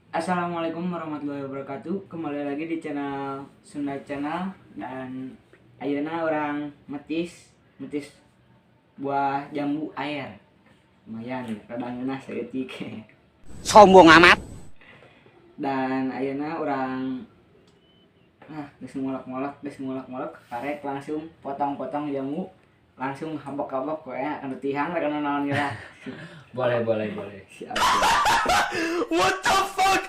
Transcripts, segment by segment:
Assalamualaikum warahmatullahi wabarakatuh. Kembali lagi di channel Sunda Channel. Dan ayeuna orang metis buah jambu air. Lumayan rada ngeunah saeutik. Sombong amat. Dan ayeuna orang geus ngolok-ngolok karek langsung potong-potong jambu, langsung habok-habok we anu tihang rek anu naon geura. Boleh. Siap. What the fuck?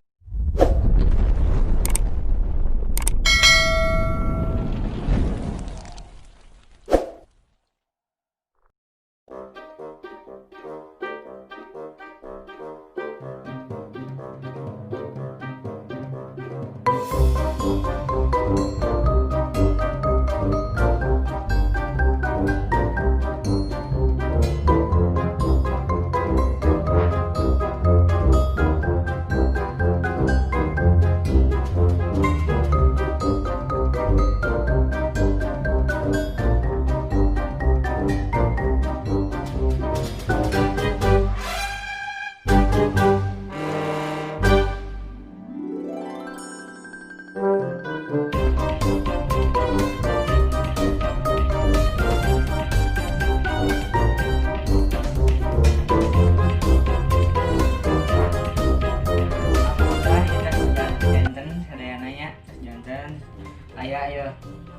Aya ya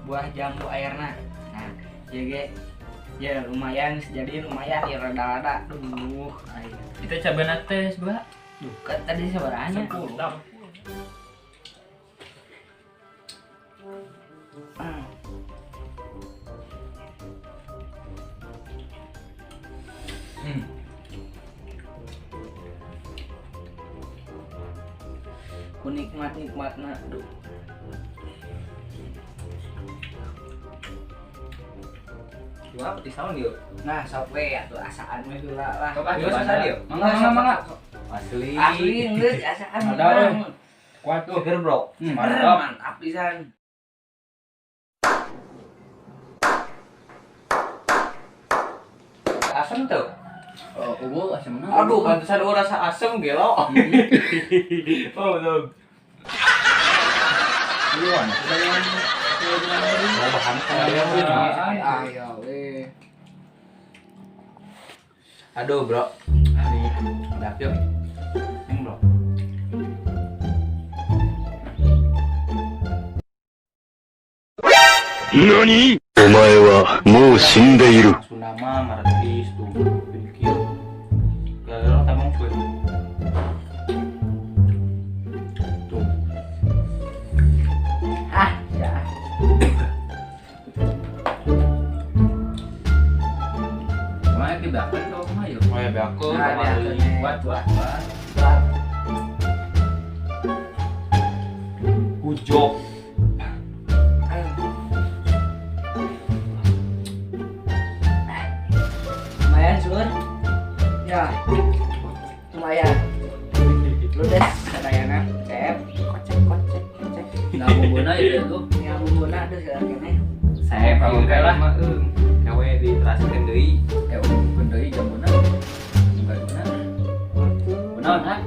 buah jambu airna. Nah, ya lumayan jadi lumayan ya rada-rada. Aya. Kita coba tes, Mbak. Duh, kan tadi sabaranya. 10. Kunikmat-nikmatna. Duh. Gua petis naon yuk? Nah, sok we atuh asaan we heula lah. Sok atuh, Yuk, asaan sok. yuk. Mangga. Asli. Asli geus asaan. Ada, urang. Kuat tuh, seger, Bro. Mantap pisan. Asam tuh. Oh, gua asam mana? Aduh, pantesan gua rasa asem gelo. Oh, betul. Iya, bahan Ayo we. Aduh, Bro. Udah, yuk. Yang, Bro. NANI? お前はもう死んでいる。 Sunama Maratis tuh pikir. Kalau tamang gue. Tuh. Ya. Mana di belakang tuh mah yuk. Oh ya belakang. Nah, belakangnya. Buat. Ujok. Lumayan sur. Ya. Lumayan. Ludes kadayana. Cep. Kocek. Nah, bumbuna itu tuh. Ya bumbuna tuh kene. Saya kalau kayak lah mah gawe diteraskeun deui. Bukan deui jambuna. Bukan benar. Benar kan?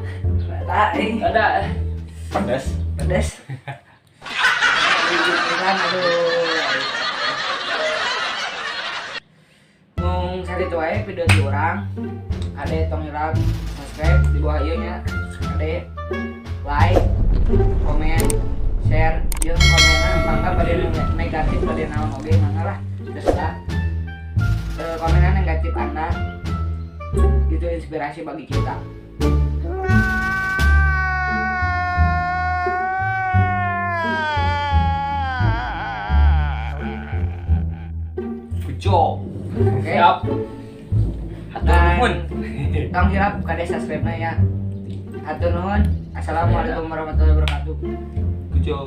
Ada. Pedas. Kan aduh. Mung sari tuh aja video di orang. Ada tong irap, subscribe di bawah ieu nya. Ada like, komen, share, jeung komenna mangga bade negatif bade naon oge mangga lah. Terus lah. Komenna negatif Anda itu inspirasi bagi kita. Ujok. Oke. Siap. Dan Nuhun. Kang Hirap kade subscribe-na ya. Hatur nuhun. Assalamualaikum warahmatullahi wabarakatuh. Ujok.